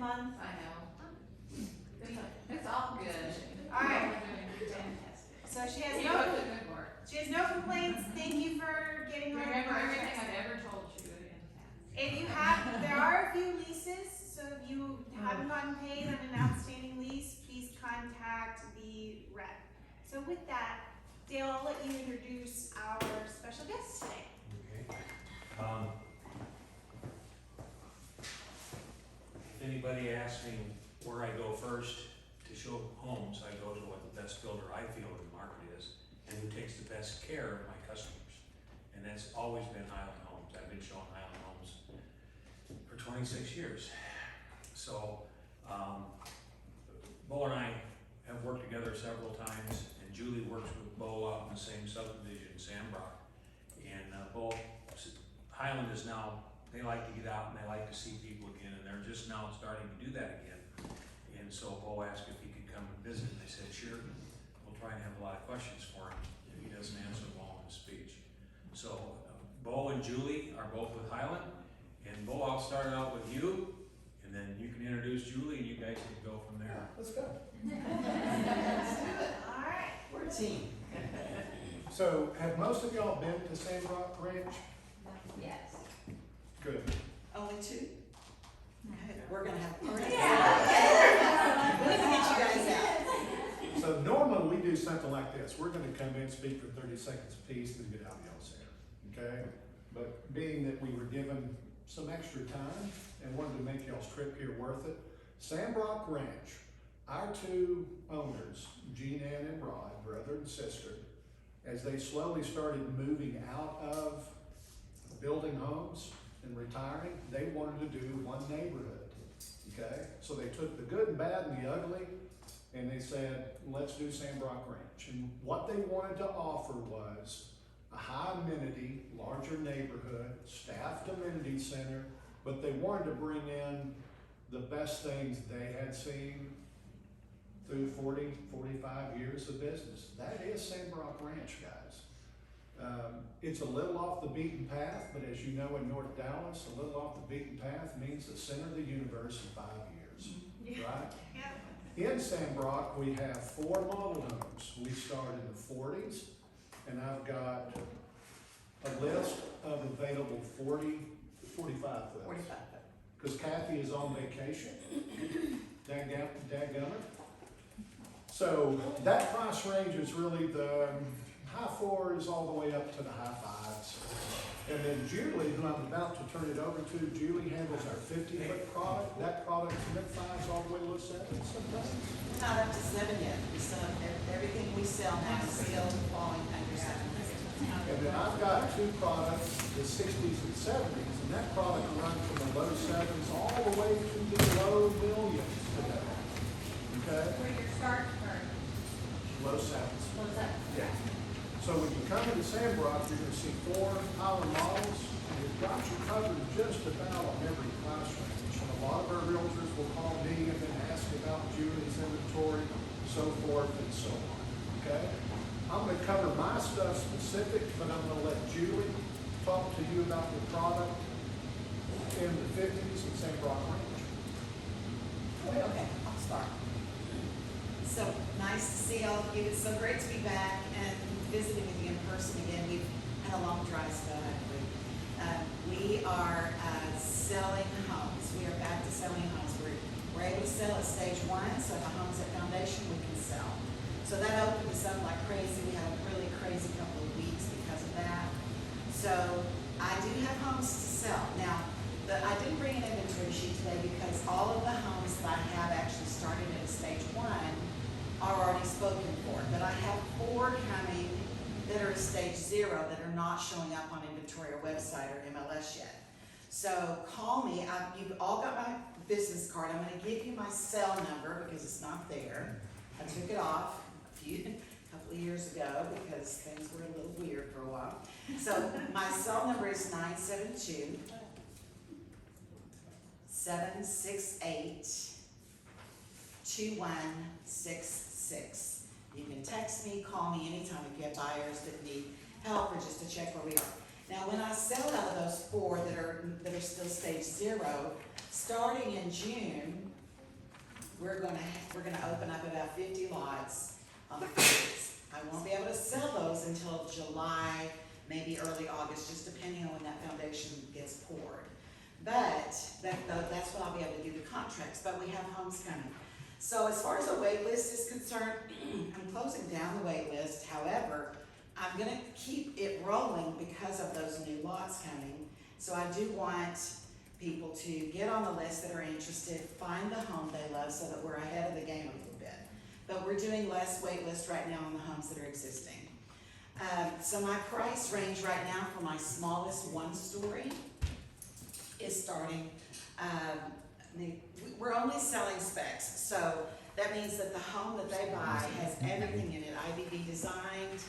month. I know. It's all good. All right. You're doing fantastic. So she has Keep no, up the good work. she has no complaints. Thank you for getting on Remember our everything project. I've ever told you in the past. If you have, there are a few leases, so if you haven't gotten paid on an outstanding lease, please contact the rep. So with that, Dale, I'll let you introduce our special guest today. Okay. If anybody asks me where I go first to show homes, I go to what the best builder I feel in the market is, and who takes the best care of my customers. And that's always been Highland Homes. I've been showing Highland Homes for 26 years. So, Bo and I have worked together several times, and Julie works with Bo out in the same subdivision, Sandbrook. And Bo, Highland is now, they like to get out and they like to see people again, and they're just now starting to do that again. And so Bo asked if he could come and visit, and I said, sure, we'll try and have a lot of questions for him if he doesn't answer them all in his speech. So Bo and Julie are both with Highland, and Bo, I'll start out with you, and then you can introduce Julie, and you guys can go from there. Let's go. All right. We're a team. So, have most of y'all been to Sandrock Ranch? Yes. Good. Only two? We're gonna have a party. Yeah. Let's get you guys out. So normally we do something like this. We're gonna come in, speak for 30 seconds apiece, and get out of y'all's hair, okay? But being that we were given some extra time and wanted to make y'all's trip here worth it, Sandrock Ranch, our two owners, Jean Ann and Rod, brother and sister, as they slowly started moving out of building homes and retiring, they wanted to do one neighborhood, okay? So they took the good and bad and the ugly, and they said, let's do Sandrock Ranch. And what they wanted to offer was a high amenity, larger neighborhood, staffed amenity center, but they wanted to bring in the best things they had seen through 40, 45 years of business. That is Sandrock Ranch, guys. It's a little off the beaten path, but as you know in North Dallas, a little off the beaten path means the center of the universe in 5 years, right? Yeah. In Sandrock, we have 4 model homes. We started in the 40s, and I've got a list of available 45 foot. 45. Because Kathy is on vacation. Dadgummit. So that price range is really the high 4s all the way up to the high 5s. And then Julie, who I'm about to turn it over to, Julie handles our 50-foot product. That product's mid-5s all the way to low 7s sometimes. We're not up to 7 yet. We still have, everything we sell now is still falling under 7. And then I've got 2 products, the 60s and 70s, and that product runs from the low 7s all the way to the low millions today. Okay? Where your start first. Low 7s. What's that? Yeah. So when you come into Sandbrook, you're going to see 4 Highland models, and we've got you covered just about on every price range. And a lot of our realtors will call me and then ask about Julie's inventory, so forth and so on. Okay? I'm going to cover my stuff specific, but I'm going to let Julie talk to you about the product in the 50s and Sandbrook Ranch. Okay, I'll start. So nice to see all of you. It's so great to be back and visiting with you in person again. We've had a long dry spell, haven't we? We are selling homes. We are back to selling homes. We're able to sell at stage 1, so the homes at foundation we can sell. So that opened us up like crazy. We had a really crazy couple of weeks because of that. So I do have homes to sell. Now, I didn't bring an inventory sheet today because all of the homes that I have actually started at a stage 1 are already spoken for. But I have 4 coming that are at stage 0 that are not showing up on inventory or website or MLS yet. So call me. You've all got my business card. I'm going to give you my cell number because it's not there. I took it off a couple of years ago because things were a little weird for a while. So my cell number is 972 768 2166. You can text me, call me anytime if you have buyers that need help or just to check where we are. Now, when I sell out of those 4 that are still stage 0, starting in June, we're gonna open up about 50 lots on the fields. I won't be able to sell those until July, maybe early August, just depending on when that foundation gets poured. But that's when I'll be able to do the contracts, but we have homes coming. So as far as the wait list is concerned, I'm closing down the wait list. However, I'm gonna keep it rolling because of those new lots coming. So I do want people to get on the list that are interested, find the home they love so that we're ahead of the game a little bit. But we're doing less wait list right now on the homes that are existing. So my price range right now for my smallest 1-story is starting, we're only selling specs. So that means that the home that they buy has everything in it, IBB designed,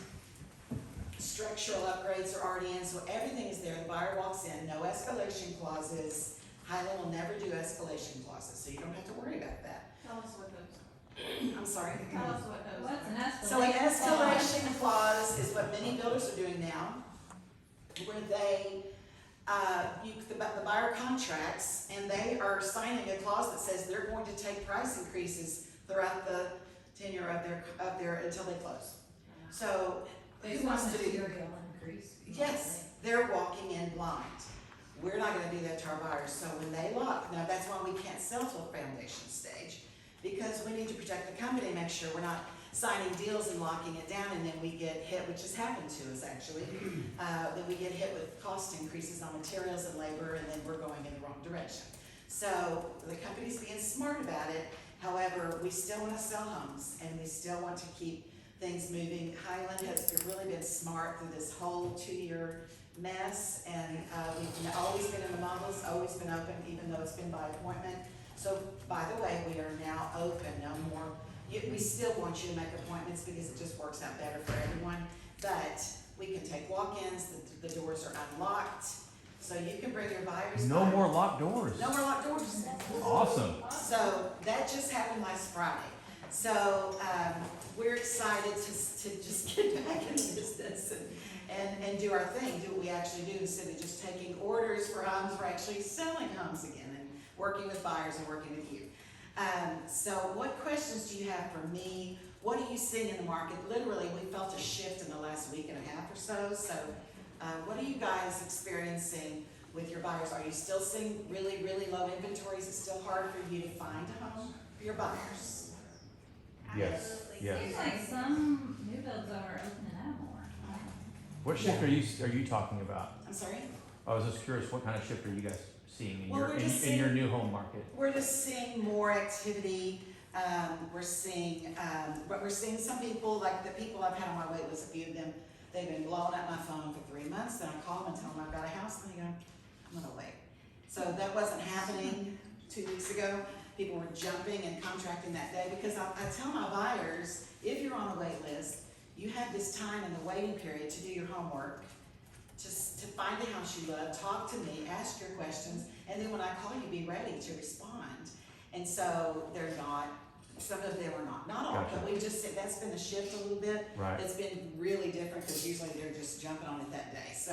structural upgrades are already in, so everything is there. The buyer walks in, no escalation clauses. Highland will never do escalation clauses, so you don't have to worry about that. Tell us what those I'm sorry. Tell us what those What's an escalation? So an escalation clause is what many builders are doing now, where they, the buyer contracts, and they are signing a clause that says they're going to take price increases throughout the tenure of their until they close. So who wants to do? Material increase. Yes, they're walking in blind. We're not gonna do that to our buyers, so when they lock, now that's why we can't sell to a foundation stage, because we need to protect the company, make sure we're not signing deals and locking it down, and then we get hit, which has happened to us actually, that we get hit with cost increases on materials and labor, and then we're going in the wrong direction. So the company's being smart about it, however, we still wanna sell homes, and we still want to keep things moving. Highland has really been smart through this whole 2-year mess, and we've always been in the models, always been open, even though it's been by appointment. So, by the way, we are now open, no more, we still want you to make appointments because it just works out better for everyone, but we can take walk-ins, the doors are unlocked, so you can bring your buyers. No by. more locked doors. No more locked doors. Awesome. So that just happened last Friday. So we're excited to just get back into business and do our thing, do what we actually do instead of just taking orders for homes. We're actually selling homes again and working with buyers and working with you. So what questions do you have for me? What are you seeing in the market? Literally, we felt a shift in the last week and a half or so. So what are you guys experiencing with your buyers? Are you still seeing really, really low inventory? Is it still hard for you to find a home for your buyers? Yes, Absolutely. yes. Seems like some new builds are opening up more. What shift are you talking about? I'm sorry? I was just curious, what kind of shift are you guys seeing in Well, your we're just in your seeing- new home market? We're just seeing more activity. We're seeing some people, like the people I've had on my wait list, a few of them, they've been blowing up my phone for 3 months. Then I call them and tell them I've got a house, and they go, I'm gonna wait. So that wasn't happening 2 weeks ago. People were jumping and contracting that day because I tell my buyers, if you're on a wait list, you have this time in the waiting period to do your homework, to find a house you love, talk to me, ask your questions, and then when I call you, be ready to respond. And so they're not, some of them are not all, Gotcha. but we just said that's been a shift a little bit. Right. It's been really different because usually they're just jumping on it that day. So,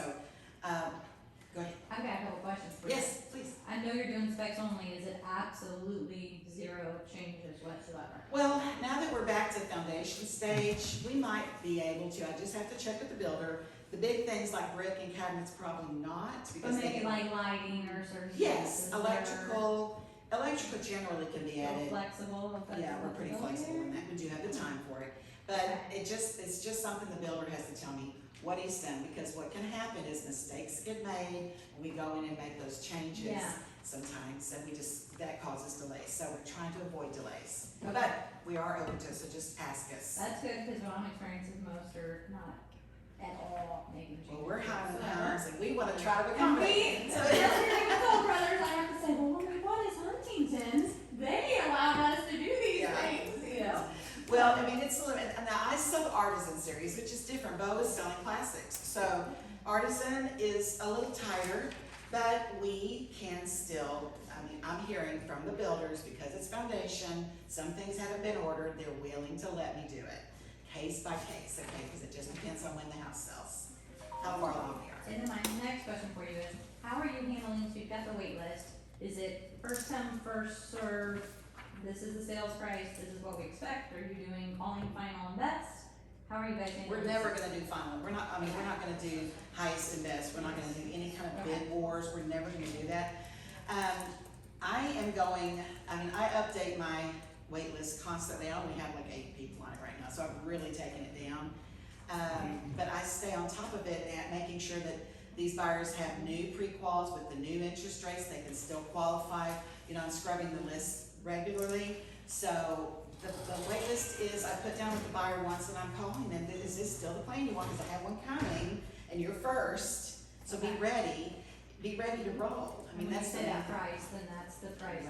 go ahead. I've got a couple questions for you. Yes, please. I know you're doing specs only, is it absolutely zero changes whatsoever? Well, now that we're back to foundation stage, we might be able to, I just have to check with the builder. The big things like brick and cabinets, probably not, But because maybe they, like lighting or certain. yes, pieces that are electrical generally can be added. Flexible, if that's Yeah, we're pretty available. flexible in that, we do have the time for it. But it's just something the builder has to tell me what he's done, because what can happen is mistakes get made, we go in and make those changes Yeah. sometimes, and that causes delays, so we're trying to avoid delays. Okay. But we are open to it, so just ask us. That's good, because what I'm experiencing, most are not at all making changes. Well, we're hiring whatsoever. homes, and we wanna try to And accommodate. we, So- with Toll Brothers, I have to say, well, what is Huntington's? They allowed us to do these Yeah. things, you know? Well, I mean, it's a little, and now I sell the Artisan series, which is different. Bo is selling classics. So Artisan is a little tighter, but we can still, I mean, I'm hearing from the builders, because it's foundation, some things haven't been ordered, they're willing to let me do it. Case by case, okay, because it just depends on when the house sells, how far along we are. So then my next question for you is, how are you handling, so you've got the wait list, is it first come, first serve, this is the sales price, this is what we expect, are you doing calling final and best? How are you guys handling? We're never gonna do final, we're not gonna do highest and best, we're not gonna do any kind of bid wars, we're never gonna do that. I update my wait list constantly, I only have like 8 people on it right now, so I've really taken it down. But I stay on top of it and making sure that these buyers have new pre-quals with the new interest rates, they can still qualify, I'm scrubbing the list regularly. So the wait list is, I put down with the buyer once and I'm calling them, is this still the plan you want? Because I have one coming and you're first, so be ready to roll. When you That's say that price, then that's the price.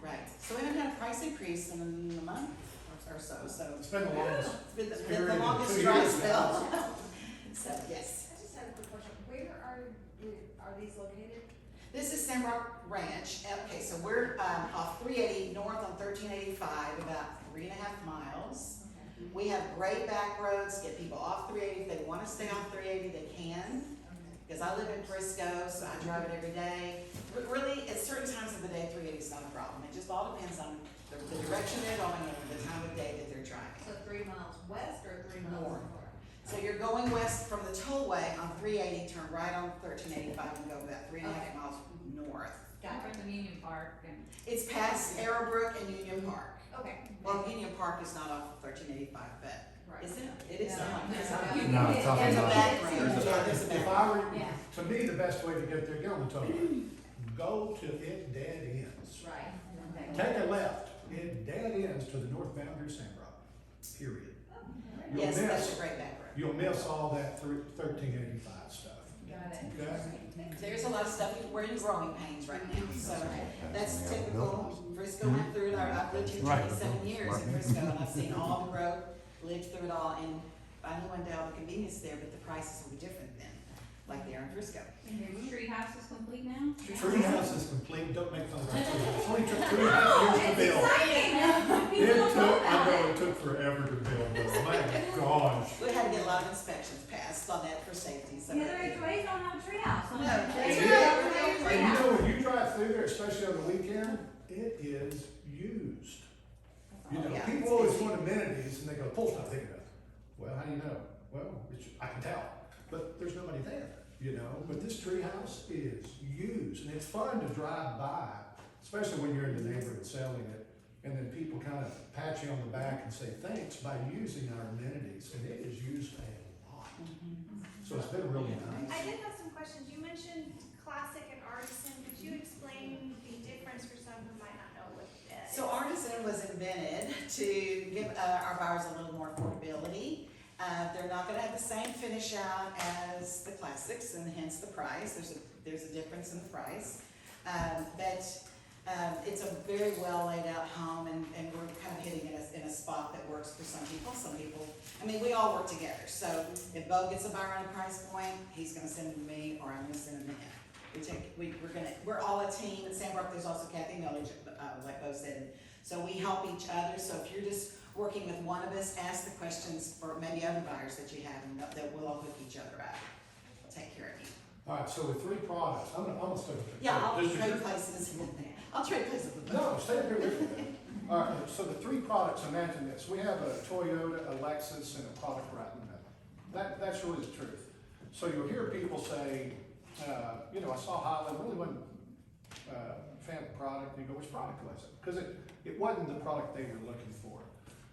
Right, so we haven't had a price increase in a month or so, It's been the longest. it's been period the in longest 2 dry years spell. now. So, yes. I just have a quick question. Where are these located? This is Sandrock Ranch. Okay, so we're off 380 north on 1385, about 3.5 miles. We have great back roads, get people off 380. If they want to stay off 380, they can. Because I live in Frisco, so I drive it every day. But really, at certain times of the day, 380 is not a problem. It just all depends on the direction they're going and the time of day that they're driving. So 3 miles west or 3 miles North. north? So you're going west from the tollway on 380, turn right on 1385 and go about 3.5 miles north. Got from Union Park and. It's past Arrowbrook and Union Park. Okay. Well, Union Park is not off 1385, but Right. is it? It is Yeah. not. It's Yeah. on- No, it's off There's a the- back road. There's Yeah, there's a if back I road. were, Yeah. to me, the best way to get there, get on the tollway. Go till it dead ends. Right. Take a left, it dead ends to the north boundary of Sandrock, period. You'll Yes, that's miss, a great back road. you'll miss all that 1385 stuff, Got it. okay? There's a lot of stuff, we're in growing pains right now, so that's typical. Frisco went through it, I've lived here Right. 27 years in Frisco, and I've seen all the growth, lived through it all, and I know one day all the convenience there, but the prices will be different then, like they are in Frisco. And your tree house is complete now? Treehouse is complete, don't make fun of that treehouse. It's only took 2.5 years to build. Exciting! It took, I know it took forever to build, but my gosh. We had to get a lot of inspections passed on that for safety, so. The other HOAs don't have a tree house. No, They that's don't right. have a tree And you house. know, when you drive through there, especially on the weekend, it is used. You know, Yeah, people it's always busy. want amenities and they go, full stop, they go, well, how do you know? Well, I can tell, but there's nobody there, but this treehouse is used and it's fun to drive by, especially when you're in the neighborhood selling it. And then people kind of pat you on the back and say, thanks by using our amenities, and it is used a lot. So it's been really I nice. did have some questions. You mentioned classic and artisan. Could you explain the difference for some who might not know what that is? So Artisan was invented to give our buyers a little more affordability. They're not gonna have the same finish out as the classics, and hence the price. There's a difference in the price. It's a very well laid out home, and we're kind of hitting in a spot that works for some people. Some people, we all work together. So if Bo gets a buyer on a price point, he's gonna send them to me, or I'm gonna send them to him. We're all a team. At Sandrock, there's also Kathy Millage, like Bo said. And so we help each other. So if you're just working with one of us, ask the questions for maybe other buyers that you have, and that we'll all hook each other up. Take care of you. All right, so with 3 products, I'm gonna stick with it. Yeah, I'll Just 'cause trade you're- places. I'll trade places with No, stay up here with me. All right, so the 3 products, imagine this. We have a Toyota, a Lexus, and a product right in the middle. That's really the truth. So you'll hear people say, I saw Highland, really wasn't a fan of the product. And you go, which product was it? Because it wasn't the product they were looking for.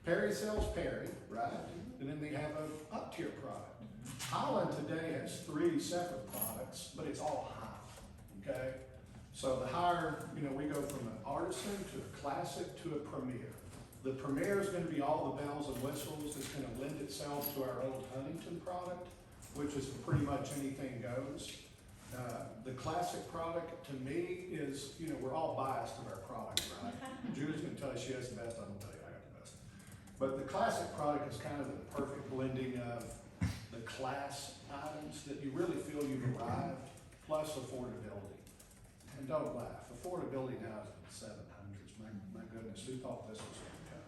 Perry sells Perry, right? And then they have a up-tier product. Highland today has 3 separate products, but it's all high, okay? So the higher, we go from an artisan to a classic to a premier. The premier is gonna be all the bells and whistles. It's gonna lend itself to our old Huntington product, which is pretty much anything goes. The classic product to me is, we're all biased of our product, right? Julie's gonna tell you she has the best, I'm gonna tell you I got the best. But the classic product is kind of the perfect blending of the class items that you really feel you've arrived, plus affordability. And don't laugh, affordability now is in the 700s. My goodness, who thought this was going to come?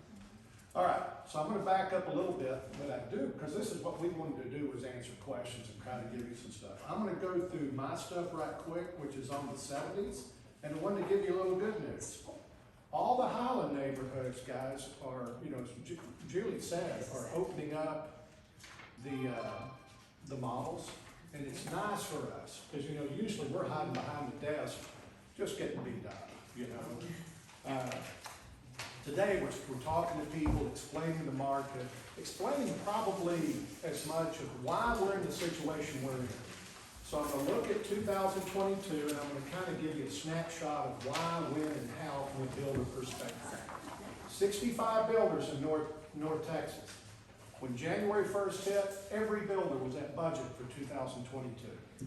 All right, so I'm gonna back up a little bit, but I do, because this is what we wanted to do, was answer questions and kind of give you some stuff. I'm gonna go through my stuff right quick, which is on the 70s, and I wanted to give you a little good news. All the Highland neighborhoods, guys, are, you know, as Julie said, are opening up the models, and it's nice for us, because, you know, usually we're hiding behind the desk, just getting beat up, you know? Today, we're talking to people, explaining the market, explaining probably as much of why we're in the situation we're in. So I'm gonna look at 2022, and I'm gonna kind of give you a snapshot of why, when, and how from a builder perspective. 65 builders in North Texas. When January 1st hit, every builder was at budget for 2022.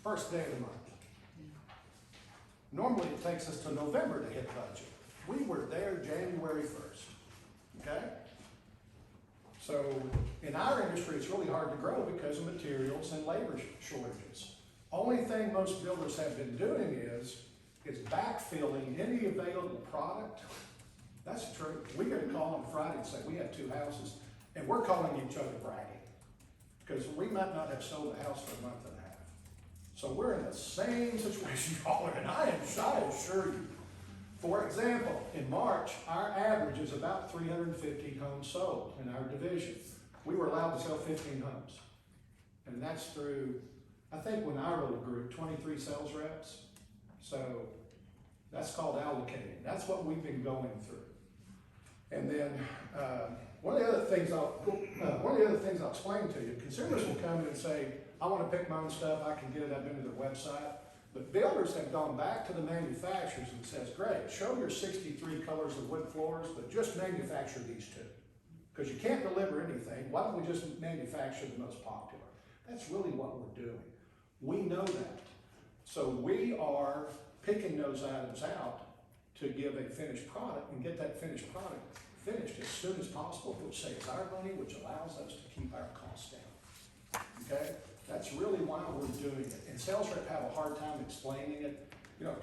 First day of the month. Normally, it takes us to November to hit budget. We were there January 1st, okay? So in our industry, it's really hard to grow because of materials and labor shortages. Only thing most builders have been doing is backfilling any available product. That's true. We get a call on Friday and say, we have 2 houses, and we're calling each other bragging, because we might not have sold a house for a month and a half. So we're in the same situation y'all are in, I assure you. For example, in March, our average is about 350 homes sold in our division. We were allowed to sell 15 homes. And that's through, I think when our little group, 23 sales reps. So that's called allocating. That's what we've been going through. And then one of the other things I'll explain to you, consumers will come in and say, I want to pick my own stuff, I can get it, I've been to their website. But builders have gone back to the manufacturers and says, great, show your 63 colors of wood floors, but just manufacture these 2. Because you can't deliver anything, why don't we just manufacture the most popular? That's really what we're doing. We know that. So we are picking those items out to give a finished product and get that finished product finished as soon as possible, which saves our money, which allows us to keep our costs down. Okay? That's really why we're doing it. And sales rep have a hard time explaining it. You know,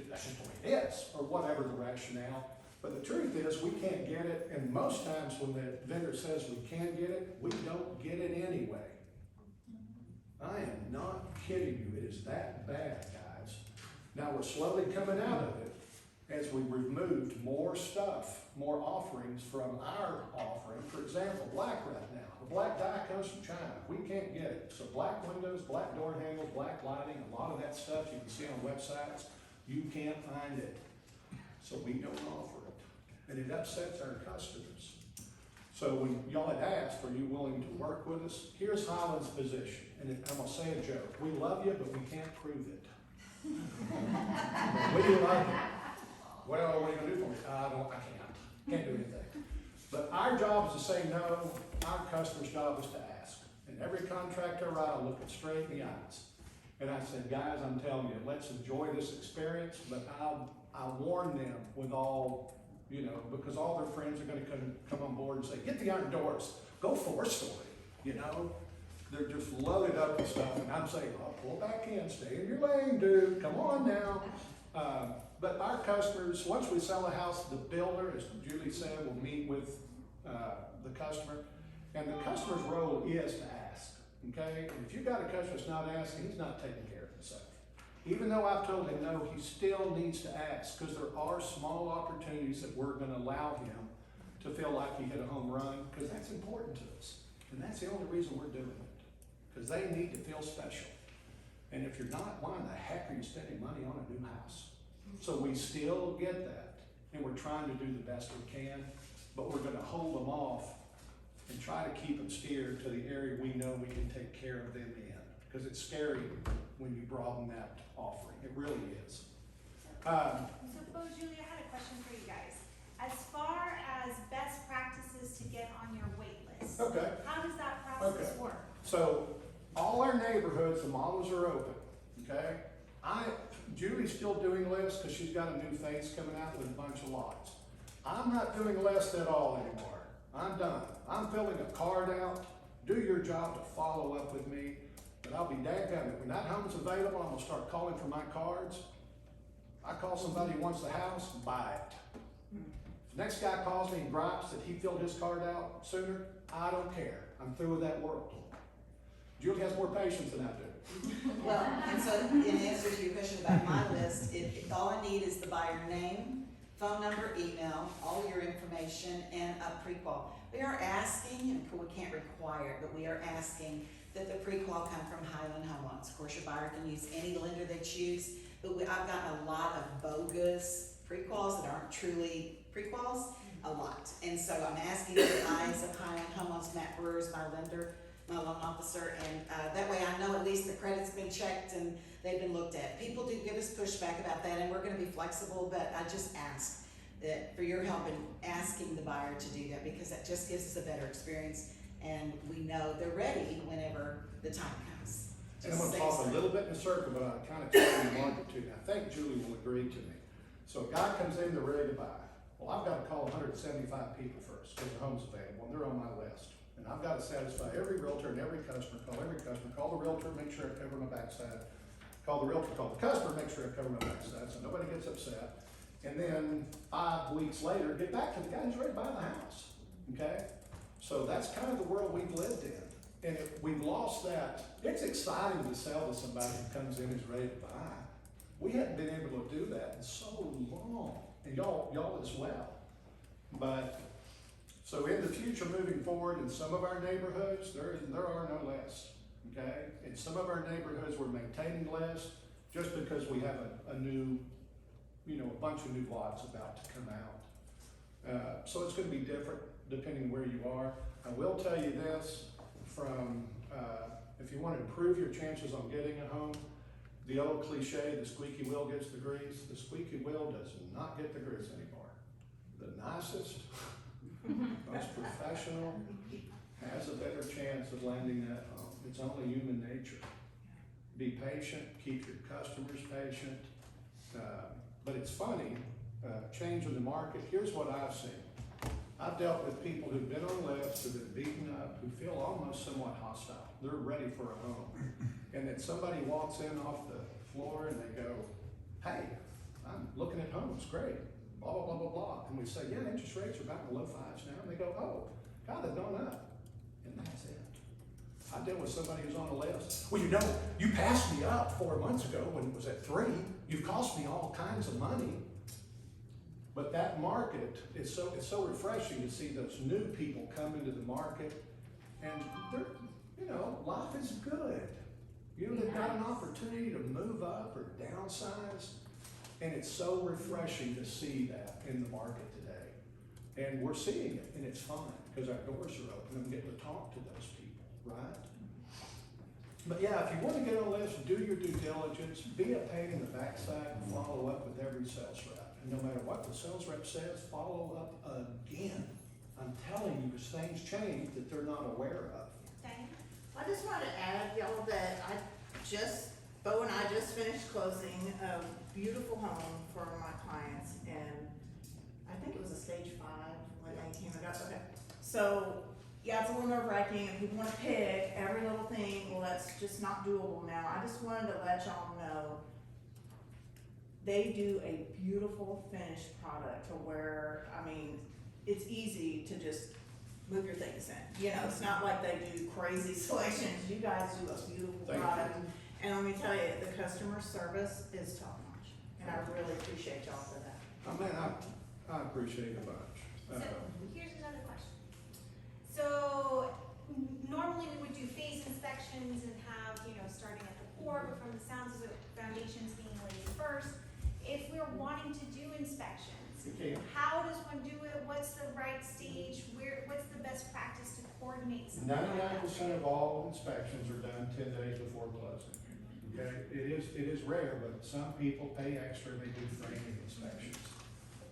that's just the way it is, or whatever the rationale. But the truth is, we can't get it, and most times when the vendor says we can get it, we don't get it anyway. I am not kidding you. It is that bad, guys. Now we're slowly coming out of it as we removed more stuff, more offerings from our offering. For example, black right now. The black dye comes from China. We can't get it. So black windows, black door handles, black lighting, a lot of that stuff you can see on websites, you can't find it. So we don't offer it. And it upsets our customers. So when y'all had asked, are you willing to work with us? Here's Highland's position. And I'm gonna say a joke. We love you, but we can't prove it. We love you. Well, what are you gonna do for me? I can't do anything. But our job is to say no, our customer's job is to ask. And every contractor I look it straight in the eyes. And I said, guys, I'm telling you, let's enjoy this experience, but I warn them with all, you know, because all their friends are gonna come on board and say, get the iron doors, go 4-story, you know? They're just loaded up with stuff, and I'm saying, oh, pull back in, stay in your lane, dude, come on now. But our customers, once we sell a house, the builder, as Julie said, will meet with the customer. And the customer's role is to ask, okay? And if you've got a customer that's not asking, he's not taking care of himself. Even though I've told him no, he still needs to ask, because there are small opportunities that we're gonna allow him to feel like he hit a home run, because that's important to us. And that's the only reason we're doing it, because they need to feel special. And if you're not, why in the heck are you spending money on a new house? So we still get that, and we're trying to do the best we can, but we're gonna hold them off and try to keep them steered to the area we know we can take care of them in, because it's scary when you broaden that offering. It really is. So Bo, Julie, I had a question for you guys. As far as best practices to get on your wait list, Okay. how does that process work? So all our neighborhoods, the models are open, okay? Julie's still doing lists because she's got a new face coming out with a bunch of lots. I'm not doing lists at all anymore. I'm done. I'm filling a card out. Do your job to follow up with me, but I'll be dadgummit. When that home's available, I'm gonna start calling for my cards. I call somebody who wants the house, buy it. If Next guy calls me and gripes that he filled his card out sooner, I don't care. I'm through with that world. Julie has more patience than I do. Well, and so in answer to your question about my list, all I need is the buyer name, phone number, email, all your information, and a pre-qual. We are asking, and we can't require it, but we are asking that the pre-qual come from Highland Home Loans. Of course, your buyer can use any lender they choose, but I've gotten a lot of bogus pre-quals that aren't truly pre-quals, a lot. And so I'm asking the eyes of Highland Home Loans, Matt Brewer is my lender, my loan officer, and that way I know at least the credit's been checked and they've been looked at. People do give us pushback about that, and we're gonna be flexible, but I just ask that for your help in asking the buyer to do that, because that just gives us a better experience, and we know they're ready whenever the time comes. And I'm gonna Just talk say a little bit in a circle, but I kind of explain the market too. I think Julie will agree to me. So a guy comes in, they're ready to buy. Well, I've got to call 175 people first, because the home's available, and they're on my list. And I've got to satisfy every realtor and every customer, call the realtor, make sure I cover my backside. Call the realtor, call the customer, make sure I cover my backside, so nobody gets upset. And then 5 weeks later, get back to the guy who's ready to buy the house, okay? So that's kind of the world we've lived in. And we've lost that. It's exciting to sell to somebody who comes in who's ready to buy. We haven't been able to do that in so long, and y'all as well. But, so in the future, moving forward, in some of our neighborhoods, there are no lists, okay? In some of our neighborhoods, we're maintaining lists just because we have a new, a bunch of new lots about to come out. So it's gonna be different depending where you are. I will tell you this, if you want to improve your chances on getting a home, the old cliche, the squeaky wheel gets the grease. The squeaky wheel does not get the grease anymore. The nicest, most professional has a better chance of landing that home. It's only human nature. Be patient, keep your customers patient. But it's funny, change in the market. Here's what I've seen. I've dealt with people who've been on lists, who've been beaten up, who feel almost somewhat hostile. They're ready for a home. And then somebody walks in off the floor and they go, hey, I'm looking at homes, great, blah, blah, blah, blah, blah. And we say, yeah, interest rates are about in the low fives now. And they go, oh, God, they've gone up. And that's it. I dealt with somebody who's on a list. Well, you passed me up 4 months ago when it was at 3. You've cost me all kinds of money. But that market, it's so refreshing to see those new people come into the market, and they're, life is good. They've got an opportunity to move up or downsize, and it's so refreshing to see that in the market today. And we're seeing it, and it's fun, because our doors are open and we get to talk to those people, right? But yeah, if you want to get on a list, do your due diligence, be a pain in the backside, and follow up with every sales rep. And no matter what the sales rep says, follow up again. I'm telling you, there's things change that they're not aware of. Diane? I just wanted to add, y'all, that Bo and I just finished closing a beautiful home for my clients, and I think it was a stage 5 when they came about. Okay. So, yeah, it's a little nerve-wracking, and people want to pick every little thing. Well, that's just not doable now. I just wanted to let y'all know they do a beautiful finished product to where, it's easy to just move your things in. It's not like they do crazy selections. You guys do a beautiful Thank product. you. And let me tell you, the customer service is top notch. And I really appreciate y'all for that. I mean, I appreciate it a bunch. So here's another question. So normally we would do phase inspections and have, starting at the core, but from the sounds of it, foundations being laid first. If we're wanting to do inspections, You can. how does one do it? What's the right stage? What's the best practice to coordinate something like that? 99% of all inspections are done 10 days before closing. Okay, it is rare, but some people pay extra and they do framing inspections.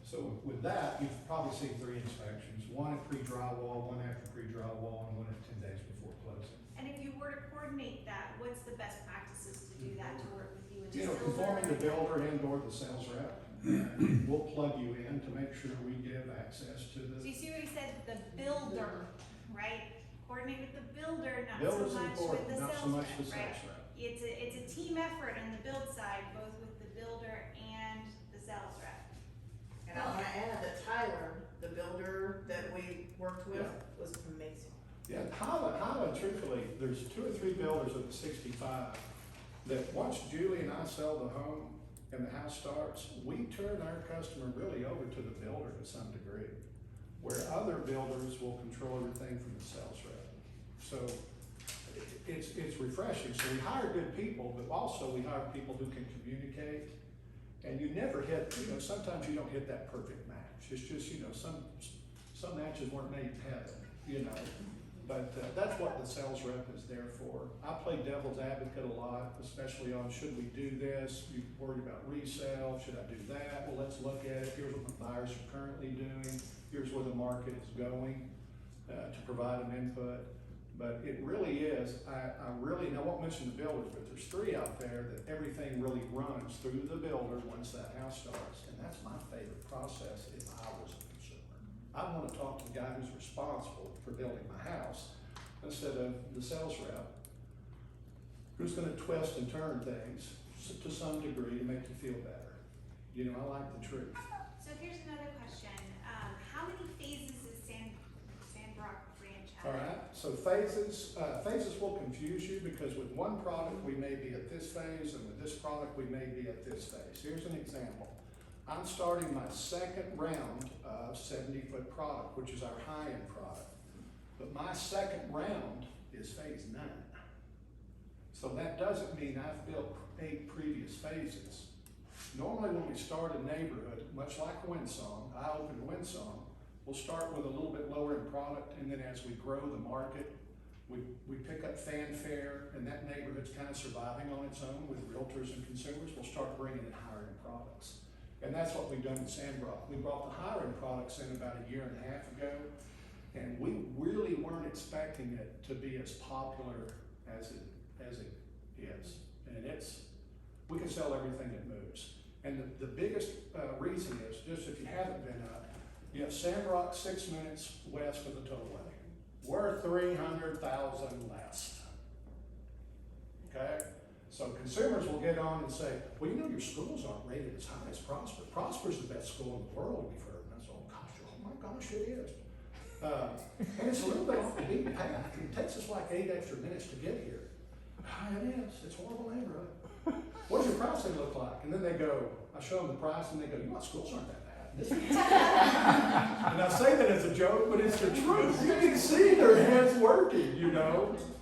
So with that, you've probably seen 3 inspections, one at pre-drywall, one after pre-drywall, and one at 10 days before closing. And if you were to coordinate that, what's the best practices to do that, to work with you and just Conforming the builder and/or the sales rep, and we'll plug you in to make sure we give access to So the you see what he said, the builder, right? Coordinate with the builder, not builder's so much with important, the not so sales much the rep, right? sales rep. It's a team effort on the build side, both with the builder and the sales rep. And I want to add that Tyler, worked with Yeah. was amazing. Yeah, Highland, truthfully, there's 2 or 3 builders of the 65 that once Julie and I sell the home and the house starts, we turn our customer really over to the builder to some degree, where other builders will control everything from the sales rep. So it's refreshing. So we hire good people, but also we hire people who can communicate. And you never hit, sometimes you don't hit that perfect match. It's just, some matches weren't made in heaven, But that's what the sales rep is there for. I play devil's advocate a lot, especially on should we do this? You worried about resale? Should I do that? Well, let's look at it. Here's what the buyers are currently doing. Here's where the market is going to provide them input. But it really is, I won't mention the builders, but there's 3 out there that everything really runs through the builder once that house starts. And that's my favorite process if I was a consumer. I want to talk to the guy who's responsible for building my house instead of the sales rep who's going to twist and turn things to some degree to make you feel better. I like the truth. So here's another question. How many phases is Sandrock Ranch have? All right, so phases will confuse you because with one product we may be at this phase and with this product we may be at this phase. Here's an example. I'm starting my 2nd round of 70-foot product, which is our high-end product. But my 2nd round is phase 9. So that doesn't mean I've built 8 previous phases. Normally when we start a neighborhood, much like Windsong, I opened Windsong, we'll start with a little bit lower in product, and then as we grow the market, we pick up fanfare, and that neighborhood's kind of surviving on its own with realtors and consumers. We'll start bringing in higher end products. And that's what we've done in Sandrock. We brought the higher end products in about 1.5 years ago, and we really weren't expecting it to be as popular as it is. And we can sell everything that moves. And the biggest reason is, just if you haven't been up, you have Sandrock 6 minutes west of the tollway. We're 300,000 less. Okay? So consumers will get on and say, well, your schools aren't rated as high as Prosper. Prosper's the best school in the world, we've heard. And I said, oh my gosh, it is. And it's a little bit off the beaten path. It takes us like 8 extra minutes to get here. It is. It's a horrible neighborhood. What does your pricing look like? And then they go, I show them the price and they go, schools aren't that bad. And I say that as a joke, but it's the truth. You can see their heads working,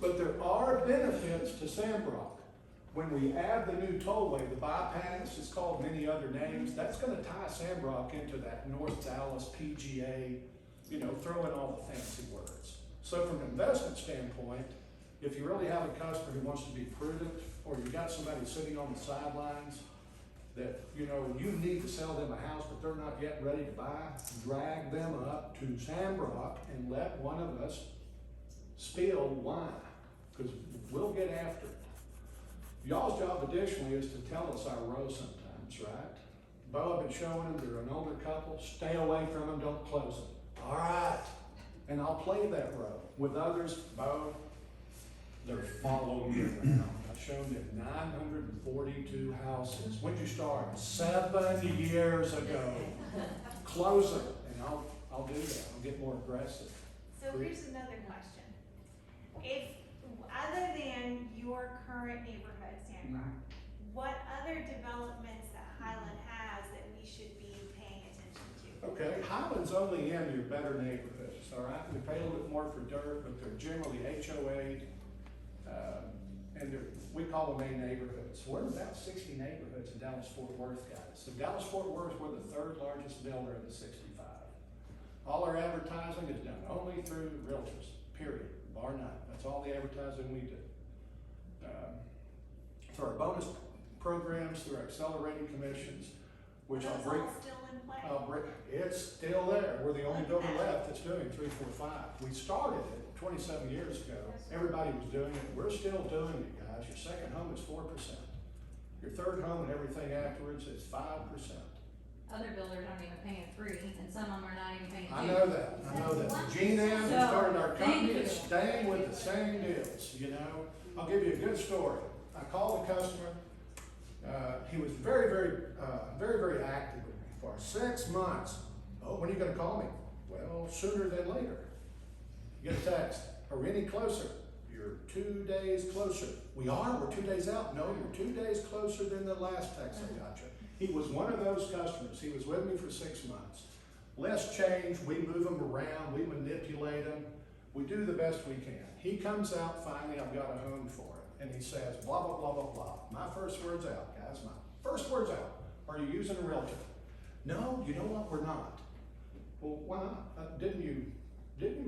But there are benefits to Sandrock. When we add the new tollway, the bypass, it's called many other names, that's going to tie Sandrock into that North Dallas PGA, throw in all the fancy words. So from an investment standpoint, if you really have a customer who wants to be prudent, or you got somebody sitting on the sidelines that, you need to sell them a house, but they're not yet ready to buy, drag them up to Sandrock and let one of us spill why, because we'll get after it. Y'all's job additionally is to tell us our row sometimes, right? Bo, I've been showing them, they're an older couple, stay away from them, don't close them. All right, and I'll play that row. With others, Bo, they're following me around. I've shown them 942 houses. When'd you start? 7 years ago. Close them, and I'll do that. I'll get more aggressive. So here's another question. If, other than your current neighborhood, Sandrock, what other developments that Highland has that we should be paying attention to? Okay, Highland's only in your better neighborhoods, all right? We pay a little bit more for dirt, but they're generally HOA, and we call them A neighborhoods. We're in about 60 neighborhoods in Dallas-Fort Worth, guys. So Dallas-Fort Worth, we're the 3rd largest builder of the 65. All our advertising is done only through realtors, period, bar none. That's all the advertising we do. Through our bonus programs, through our accelerated commissions, which I'll Those bring. all still in play? It's still there. We're the only builder left that's doing 3, 4, 5. We started it 27 years ago. Everybody was doing it. We're still doing it, guys. Your second home is 4%. Your third home and everything afterwards is 5%. Other builders aren't even paying 3, and some of them are not even paying 2. I know that. Gene M, who started our company, is staying with the same deals, I'll give you a good story. I called the customer. He was very, very active with me for 6 months. Oh, when are you going to call me? Well, sooner than later. You get a text, are we any closer? You're 2 days closer. We are, we're 2 days out. No, you're 2 days closer than the last text I got you. He was one of those customers. He was with me for 6 months. Less change, we move him around, we manipulate him. We do the best we can. He comes out, finally, I've got a home for him. And he says, blah, blah, blah, blah, blah. My first words out, guys, my first words out. Are you using a realtor? No, you know what, we're not. Well, why not? Didn't you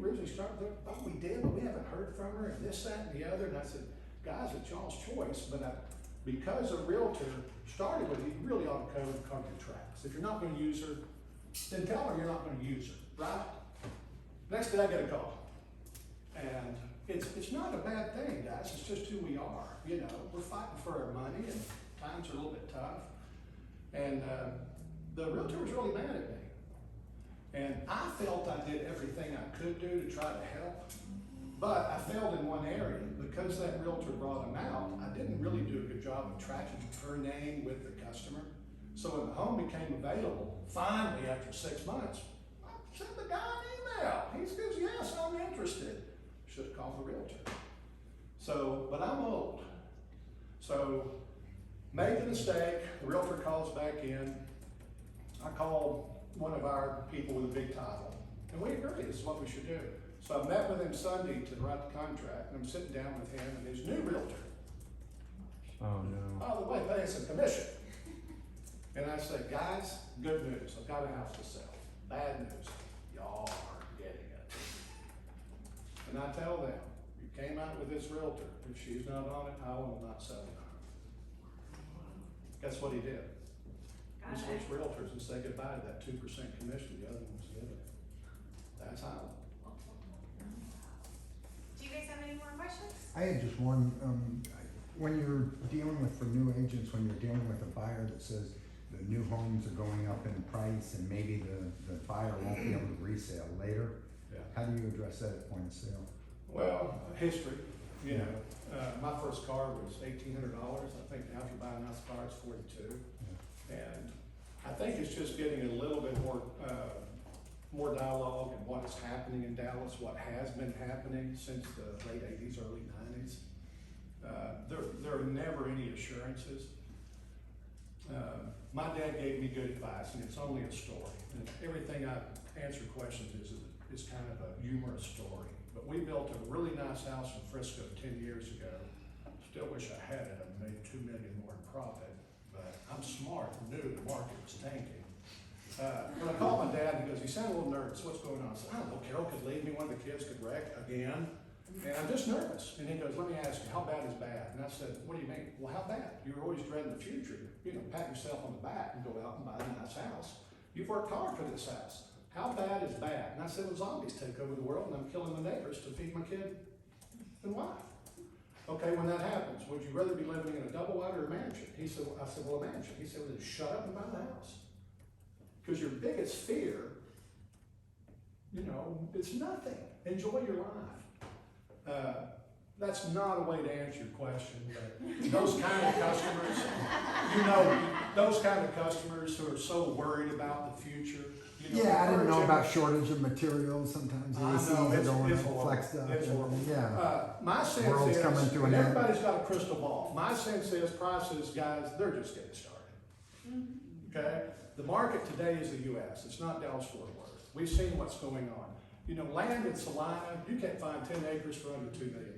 originally start there? Oh, we did, but we haven't heard from her, and this, that, and the other. And I said, guys, it's y'all's choice, but because a realtor started with you, you really ought to cover your tracks. If you're not gonna use her, then tell her you're not gonna use her, right? Next day I get a call. And it's not a bad thing, guys, it's just who we are. You know, we're fighting for our money, and times are a little bit tough. And the realtor was really mad at me. And I felt I did everything I could do to try to help, but I failed in one area. Because that realtor brought him out, I didn't really do a good job of tracking her name with the customer. So when the home became available, finally after 6 months, I sent the guy an email. He says, yes, I'm interested. Should have called the realtor. So, but I'm old. So, made the mistake, the realtor calls back in. I called one of our people with a big title, and we agreed this is what we should do. So I met with him Sunday to write the contract, and I'm sitting down with him and his new realtor. Oh no. Oh, the way pay us a commission. And I said, guys, good news, I've got a house to sell. Bad news, y'all aren't getting it. And I tell them, you came out with this realtor, if she's not on it, I will not sell it. Guess what he did? We switched realtors and said goodbye to that 2% commission the other ones given. That's how. Do you guys have any more questions? I had just one, when you're dealing with, for new agents, when you're dealing with a buyer that says the new homes are going up in price and maybe the buyer won't be able to resale later, Yeah. how do you address that at point of sale? Well, history, you know, my first car was $1,800. I think now if you buy a nice car, it's $42. And I think it's just getting a little bit more dialogue and what's happening in Dallas, what has been happening since the late 80s, early 90s. There are never any assurances. My dad gave me good advice, and it's only a story. And everything I answer questions is kind of a humorous story. But we built a really nice house in Frisco 10 years ago. Still wish I had it. I made $2 million more in profit. But I'm smart and knew the market was tanking. When I called my dad, he goes, you sound a little nervous. What's going on? I said, I don't know, Carol could leave me, one of the kids could wreck again. And I'm just nervous. And he goes, let me ask you, how bad is bad? And I said, what do you mean? Well, how bad? You're always dreading the future. You know, pat yourself on the back and go out and buy a nice house. You've worked hard for this house. How bad is bad? And I said, well, zombies take over the world and I'm killing the neighbors to feed my kid and wife. Okay, when that happens, would you rather be living in a double wide or a mansion? I said, well, a mansion. He said, well, then shut up and buy the house. Because your biggest fear, you know, it's nothing. Enjoy your life. That's not a way to answer your question, but those kind of customers, you know, those kind of customers who are so worried about the future. You know, Yeah, I didn't know about shortage of materials, sometimes the I ACs know, are going it's horrible. flexed up. It's horrible. Yeah, My sense World's is, coming to and an end. everybody's got a crystal ball. My sense is prices, guys, they're just getting started. Okay? The market today is the US. It's not Dallas-Fort Worth. We've seen what's going on. You know, land in Salina, you can't find 10 acres for under $2 million.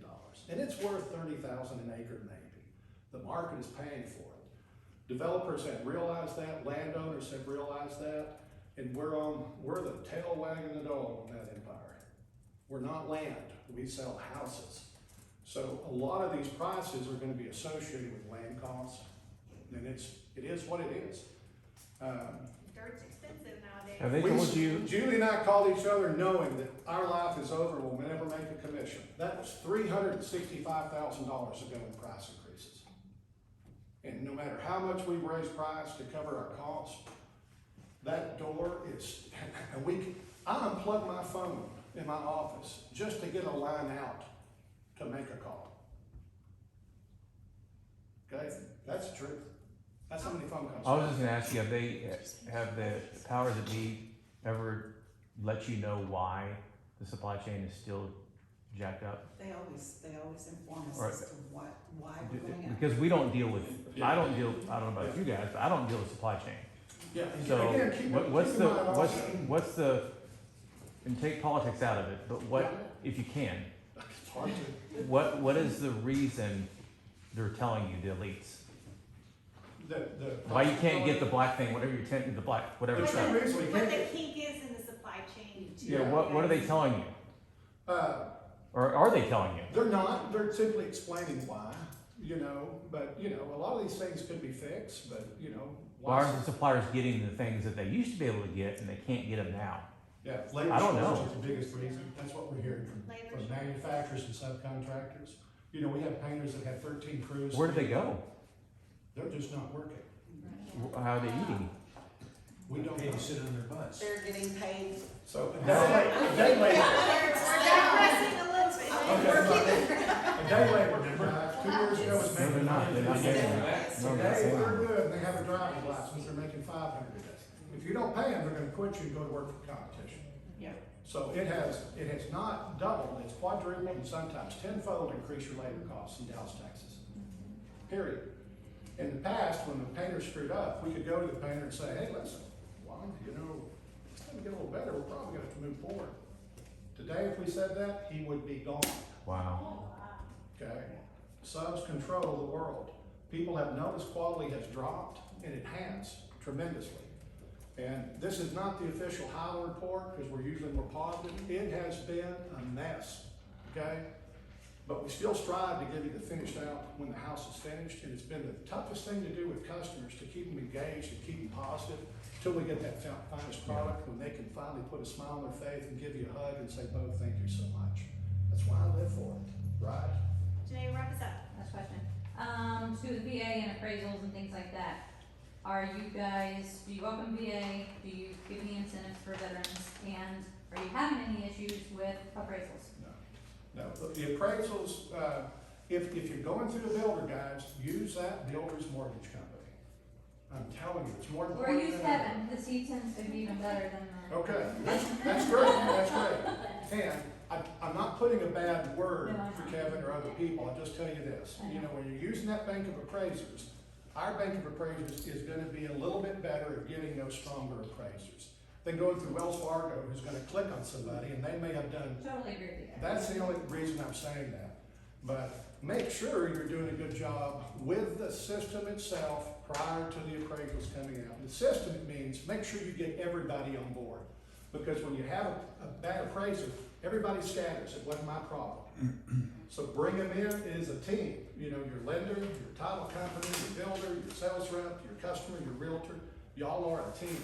And it's worth $30,000 an acre maybe. The market is paying for it. Developers have realized that, landowners have realized that, and we're the tail wagging the dog on that empire. We're not land, we sell houses. So a lot of these prices are gonna be associated with land costs, and it is what it is. Dirt's expensive nowadays. Have they told you? Julie and I called each other knowing that our life is over, we'll never make a commission. That was $365,000 ago in price increases. And no matter how much we raise price to cover our costs, that door is, and I unplug my phone in my office just to get a line out to make a call. Okay, that's the truth. That's how many phone calls. I was just gonna ask you, have the powers that be ever let you know why the supply chain is still jacked up? They always inform us Right. as to why we're going up. Because we don't deal with, I don't know about you guys, but I don't deal with supply chain. Yeah, So, again, keep it- what's keep in mind also- what's the, and take politics out of it, but what, if you can, It's hard to, what is the reason they're telling you, the elites? the. Why you can't get the black thing, whatever you tend, the black, whatever The it's true called? reason we What can't the get, kink is in the supply chain. Yeah, what are they telling you? Or are they telling you? they're not, they're simply explaining why, but, a lot of these things could be fixed, but, Why aren't the suppliers getting the things that they used to be able to get and they can't get them now? Yeah, labor I don't know. shortage is the biggest reason, that's what we're hearing from manufacturers and subcontractors. We have painters that have 13 crews. Where do they go? They're just not working. How are they eating? We don't They know. sit on their butts. They're getting paid. So a day later, We're digressing a little bit. a day later, 2 years ago was No, making. they're not, they're not $500. getting it. No, they're Today, saying they're that. good, and they have a driver's license, they're making 500 a day. If you don't pay them, they're gonna quit you and go to work for competition. Yeah. So it has not doubled, it's quadrupled and sometimes tenfold increase your labor costs in Dallas, Texas. Period. In the past, when the painter screwed up, we could go to the painter and say, hey, listen, it's gonna get a little better, we're probably gonna have to move forward. Today, if we said that, he would be gone, Wow. okay? Subs control the world. People have noticed quality has dropped, and it has tremendously. And this is not the official Highland report, because we're usually more positive. It has been a mess, okay? But we still strive to give you the finished out when the house is finished, and it's been the toughest thing to do with customers, to keep them engaged and keep them positive, till we get that finest product, when they can finally put a smile on their face and give you a hug and say, Bo, thank you so much. That's why I live for it, right? Janae, wrap us up. Last question. To the VA and appraisals and things like that, do you welcome VA? Do you give any incentives for veterans? And are you having any issues with appraisals? No, the appraisals, if you're going through the builder guys, use that builder's mortgage company. I'm telling you, it's more Or important use than Kevin, because he tends to be even better than the. Okay, that's great. And I'm not putting a bad word No, I for know. Kevin or other people, I'll just tell you this. I know. When you're using that bank of appraisers, our bank of appraisers is gonna be a little bit better at getting those stronger appraisers than going through Wells Fargo, who's gonna click on somebody, and they may have done. Totally agree with you. That's the only reason I'm saying that. But make sure you're doing a good job with the system itself prior to the appraisals coming out. The system means make sure you get everybody on board. Because when you have a bad appraiser, everybody scatters. It wasn't my problem. So bring them in as a team. Your lender, your title company, your builder, your sales rep, your customer, your realtor, y'all are a team.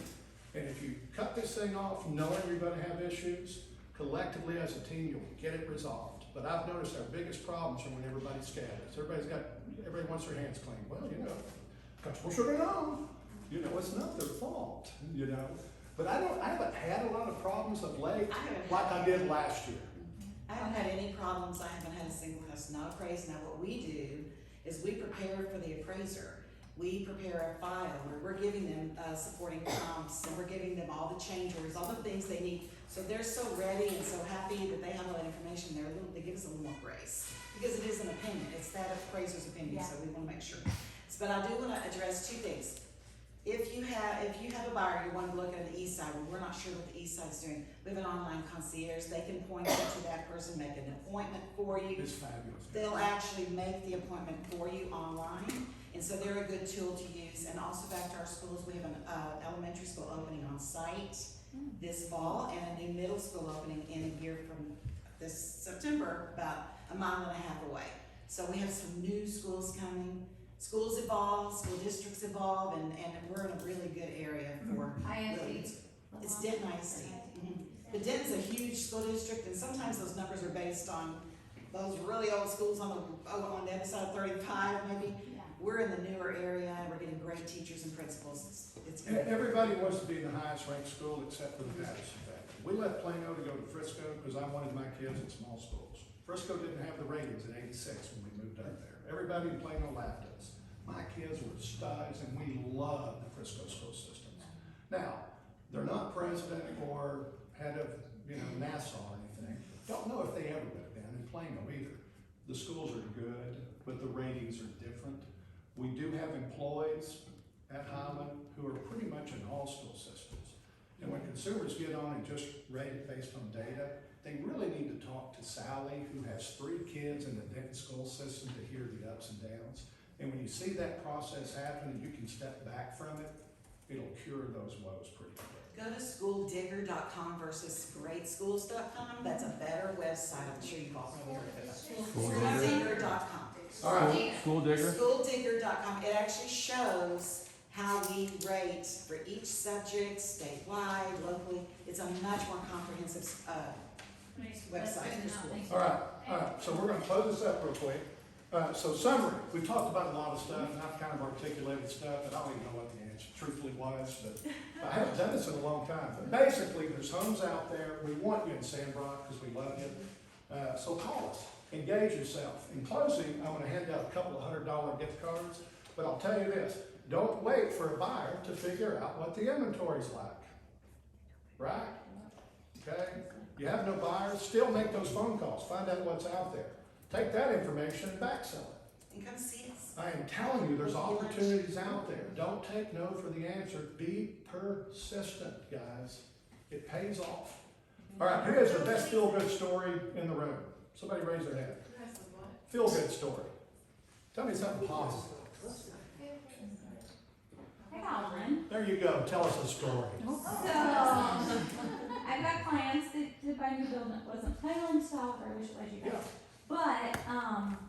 And if you cut this thing off knowing you're gonna have issues, collectively as a team, you'll get it resolved. But I've noticed our biggest problems are when everybody scatters. Everybody wants their hands clean. Well, customers should have known. It's not their fault, But I haven't had a lot of problems of late like I did last year. I haven't had any problems, I haven't had a single customer not appraised. Now, what we do is we prepare for the appraiser. We prepare a file where we're giving them supporting comps, and we're giving them all the change orders, all the things they need. So they're so ready and so happy that they have all that information. They give us a little more grace, because it is an opinion, it's that appraiser's opinion, so we wanna make sure. But I do wanna address two things. If you have a buyer, you want to look at the east side, well, we're not sure what the east side's doing. We have an online concierge, they can point you to that person, make an appointment for you. It's fabulous. They'll actually make the appointment for you online, and so they're a good tool to use. And also back to our schools, we have an elementary school opening on site this fall, and a new middle school opening in a year from this September, about a mile and a half away. So we have some new schools coming. Schools evolve, school districts evolve, and we're in a really good area for. ISD. It's Denton ISD. But Denton's a huge school district, and sometimes those numbers are based on those really old schools on the other side of 35, maybe. Yeah. We're in the newer area, and we're getting great teachers and principals. It's And good. everybody wants to be in the highest ranked school except for the Patterson family. We left Plano to go to Frisco because I wanted my kids in small schools. Frisco didn't have the ratings in '86 when we moved up there. Everybody in Plano laughed at us. My kids were studs, and we loved the Frisco school systems. Now, they're not president or head of NASA or anything. Don't know if they ever would have been. In Plano either. The schools are good, but the ratings are different. We do have employees at Highland who are pretty much in all school systems. And when consumers get on and just rate it based on data, they really need to talk to Sally, who has 3 kids in the different school system, to hear the ups and downs. And when you see that process happen and you can step back from it, it'll cure those woes pretty quick. Go to schooldigger.com versus greatschools.com. That's a better website. I'm sure you've all heard of it. Schooldigger.com. All right. School digger? Schooldigger.com. It actually shows how we rate for each subject, statewide, locally. It's a much more comprehensive website for schools. All right, so we're gonna close this up real quick. So summary, we've talked about a lot of stuff, and I've kind of articulated stuff that I don't even know what the answer truthfully was, but I haven't done this in a long time. But basically, there's homes out there, we want you in Sandrock because we love you. So call us, engage yourself. In closing, I'm gonna hand out a couple of $100 gift cards, but I'll tell you this, don't wait for a buyer to figure out what the inventory's like, right? Okay? You have no buyers, still make those phone calls, find out what's out there. Take that information and back sell it. And come see us. I am telling you, there's opportunities out there. Don't take no for the answer. Be persistent, guys. It pays off. All right, who has the best feel-good story in the room? Somebody raise their hand. Feel-good story. Tell me something positive. Hey, Colin. There you go. Tell us a story. So, I've got clients that buy new building. It wasn't planning stuff, or I wish it was you guys. Yeah. But,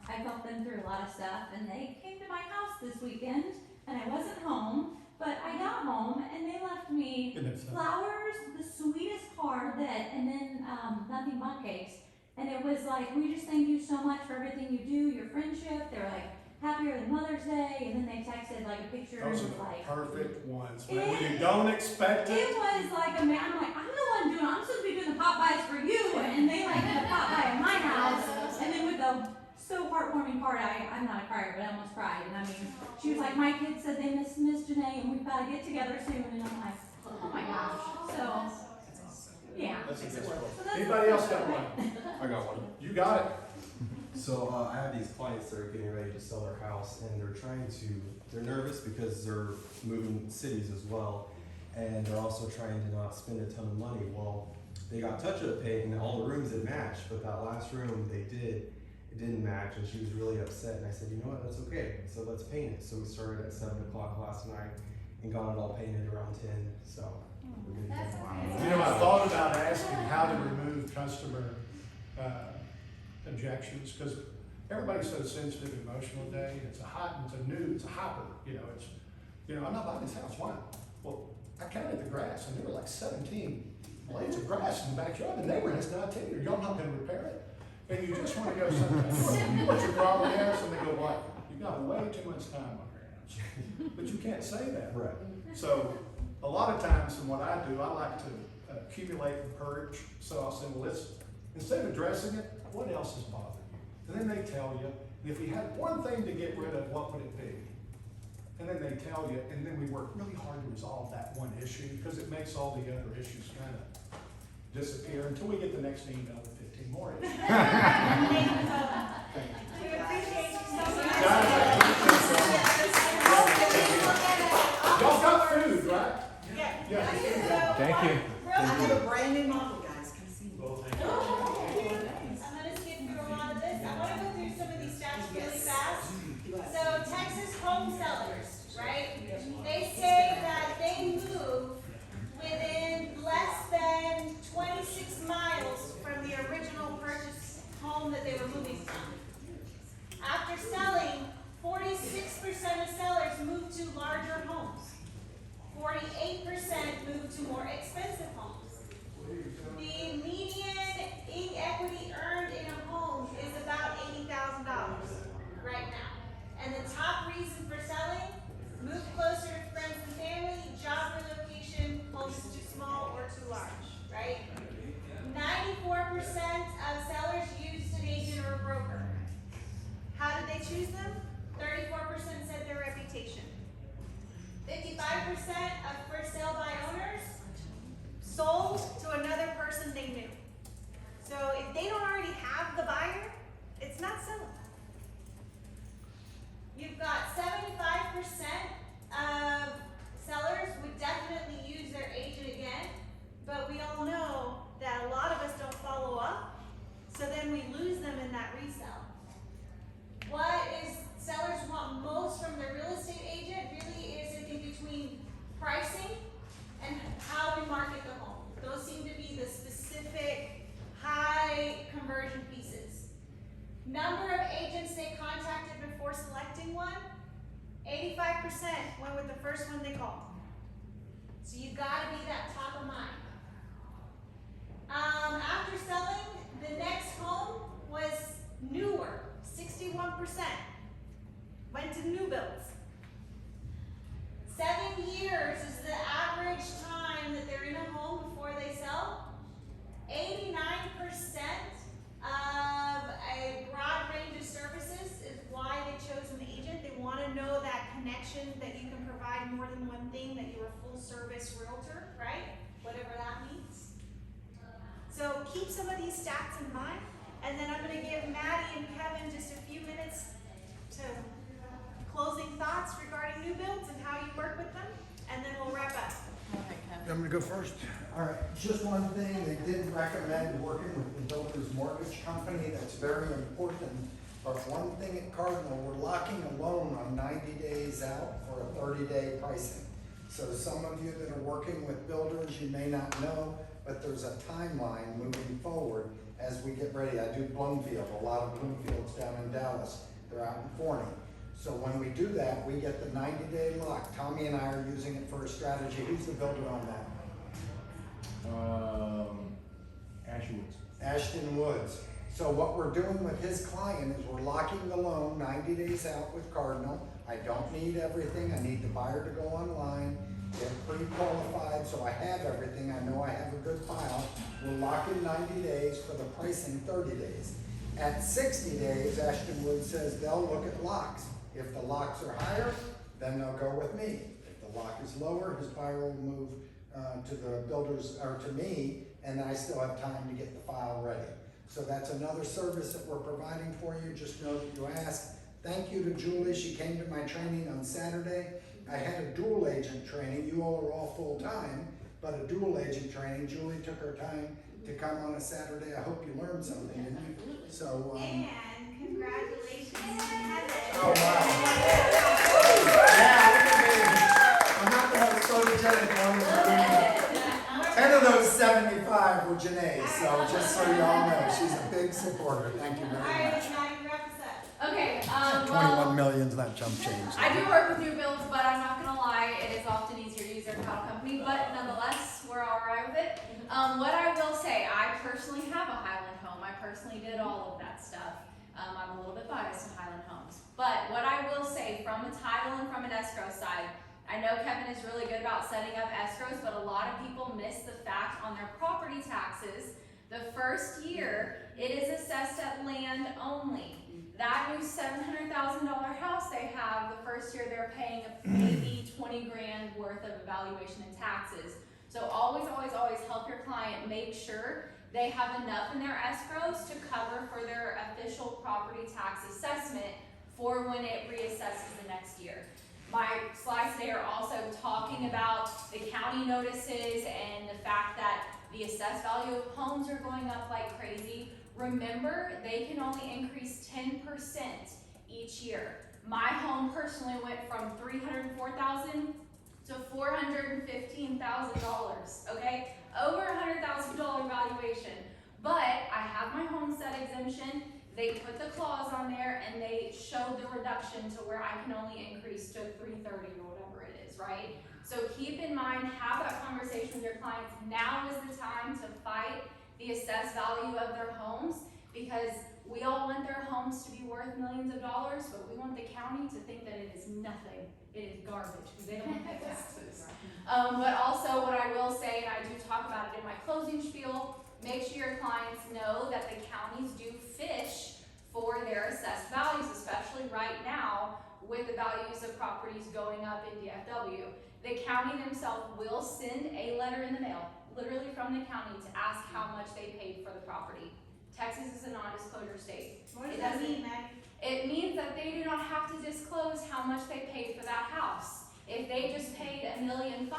I helped them through a lot of stuff, and they came to my house this weekend, and I wasn't home, but I got home, and they left me Isn't it something? flowers, the sweetest card and then, nothing but cakes. And it was like, we just thank you so much for everything you do, your friendship. They were like, happier than Mother's Day, and then they texted like a picture Those are of the like, perfect ones. When you don't expect it it. was like I'm like, I'm the one I'm supposed to be doing the pop-bys for you, and they like did a pop-by at my house, and then with the so heartwarming part, I'm not a crier, but I almost cried, and I mean, she was like, my kids said they miss Janae, and we've got to get together soon, and I'm like, oh my gosh, so, yeah. That's a good So story. that's- Anybody else got one? I got one. You got it. So I have these clients that are getting ready to sell their house, and they're nervous because they're moving cities as well, and they're also trying to not spend a ton of money. Well, they got touch-up paint and all the rooms had matched, but that last room it didn't match, and she was really upset. And I said, you know what, that's okay. So let's paint it. So we started at 7 o'clock last night and got it all painted around 10. So we're gonna That's get amazing. You know, I thought about asking how to remove customer objections, because everybody's so sensitive, emotional today. It's a hyper, I'm not buying this house. Why? Well, I counted the grass, and there were like 17 blades of grass in the backyard. The neighbor has not tendered. Y'all not gonna repair it? And you just wanna go something, what's your problem is? And they go, what? You got way too much time on your hands. But you can't say that. right. So a lot of times in what I do, I like to accumulate and purge. So I'll say, well, instead of addressing it, what else is bothering you? And then they tell you, and if you had one thing to get rid of, what would it be? And then they tell you, and then we work really hard to resolve that one issue, because it makes all the other issues kind of disappear until we get the next email with 15 more issues. We appreciate you so much. Guys, I appreciate y'all. Y'all got food, right? Yeah. Thank you. I have a brand new model, guys. Come see me. Well, thank you. I'm gonna skip through a lot of this. I wanna go through some of these stats really fast. So Texas home sellers, right? They say that they move within less than 26 miles from the original purchase home that they were moving from. After selling, 46% of sellers move to larger homes. 48% move to more expensive homes. The median equity earned in a home is about $80,000 right now. And the top reason for selling: move closer to friends and family, job relocation, home is too small or too large, right? 94% of sellers used an agent or a broker. How did they choose them? 34% said their reputation. 55% of for sale by owners sold to another person they knew. So if they don't already have the buyer, first one they call. So you gotta be that top of mind. After selling, the next home was newer, 61%. Went to new builds. 7 years is the average time that they're in a home before they sell. 89% of a broad range of services is why they chose an agent. They want to know that connection, that you can provide more than one thing, that you're a full service realtor, right? Whatever that means. So keep some of these stats in mind, and then I'm going to give Maddie and Kevin just a few minutes to closing thoughts regarding new builds and how you work with them, and then we'll wrap up. I'm gonna go first. All right, just one thing, they did recommend working with the builder's mortgage company, that's very important. But one thing at Cardinal, we're locking a loan on 90 days out for a 30-day pricing. So some of you that are working with builders, you may not know, but there's a timeline moving forward as we get ready. I do Bloomfield, a lot of Bloomfields down in Dallas, they're out in Forney. So when we do that, we get the 90-day lock. Tommy and I are using it for a strategy. Who's the builder on that? Ashton Woods. So what we're doing with his client is we're locking the loan 90 days out with Cardinal. I don't need everything. I need the buyer to go online, get pre-qualified, so I have everything. I know I have a good file. We'll lock in 90 days for the pricing 30 days. At 60 days, Ashton Woods says they'll look at locks. If the locks are higher, then they'll go with me. If the lock is lower, his buyer will move to the builders, or to me, and I still have time to get the file ready. So that's another service that we're providing for you. Just know that you asked. Thank you to Julie. She came to my training on Saturday. I had a dual agent training. You all are all full time, but a dual agent training. Julie took her time to come on a Saturday. I hope you learned something, didn't you? So, And congratulations to Heather. oh wow. Yeah, look at me. I'm not the most photogenic one in the room. 10 of those 75 were Janae's, so just so you all know, she's a big supporter. Thank you very Alright, much. Maddie, wrap us up. Okay, 21 million's not chump change. I do work with new builds, but I'm not gonna lie, it is often easier to use their title company, but nonetheless, we're alright with it. What I will say, I personally have a Highland home. I personally did all of that stuff. I'm a little bit biased to Highland homes. But what I will say, from a title and from an escrow side, I know Kevin is really good about setting up escrows, but a lot of people miss the fact on their property taxes, the first year, it is assessed at land only. That new $700,000 house they have, the first year they're paying maybe 20 grand worth of evaluation and taxes. So always, always, always help your client make sure they have enough in their escrows to cover for their official property tax assessment for when it reassesses the next year. My slides today are also talking about the county notices and the fact that the assessed value of homes are going up like crazy. Remember, they can only increase 10% each year. My home personally went from $304,000 to $415,000, okay? Over $100,000 valuation. But I have my homestead exemption. They put the clause on there and they showed the reduction to where I can only increase to $330 or whatever it is, right? So keep in mind, have that conversation with your clients. Now is the time to fight the assessed value of their homes, because we all want their homes to be worth millions of dollars, but we want the county to think that it is nothing. It is garbage because they don't pay taxes. But also what I will say, and I do talk about it in my closing spiel, make sure your clients know that the counties do fish for their assessed values, especially right now with the values of properties going up in DFW. The county themselves will send a letter in the mail, literally from the county, to ask how much they paid for the property. Texas is a non-disclosure state. What does that mean, Maddie? It means that they do not have to disclose how much they paid for that house. If they just paid $1.5 million,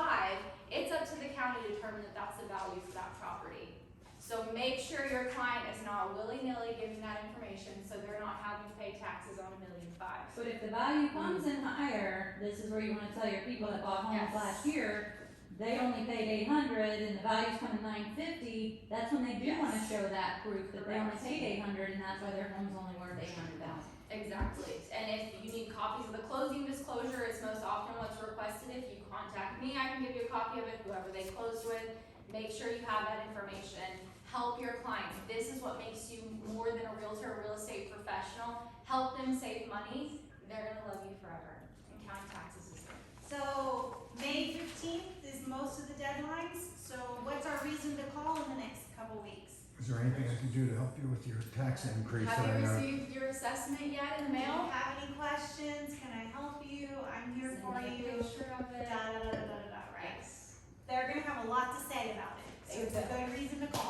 it's up to the county to determine that that's the value for that property. So make sure your client is not willy-nilly giving that information, so they're not having to pay taxes on $1.5 million. But if the value comes in higher, this is where you wanna tell your people that bought homes Yes. last year, they only paid 800 and the value's coming 950, that's when they do Yes. wanna show that proof that they only Correct. paid 800 and that's why their home's only worth 800,000. Exactly, and if you need copies of the closing disclosure, it's most often what's requested. If you contact me, I can give you a copy of it, whoever they closed with. Make sure you have that information. Help your clients. This is what makes you more than a realtor, a real estate professional. Help them save money. They're gonna love you forever. And county taxes is there. So May 15th is most of the deadlines, so what's our reason to call in the next couple weeks? Is there anything I can do to help you with your tax increase? Have that I you know- received your assessment yet in the Do you mail? have any questions? Can I help you? I'm here Send for me a you. picture of Da, it. da, da, da, da, da, right? Yes. They're gonna have a lot to say about it, so They it's a will. good reason to call.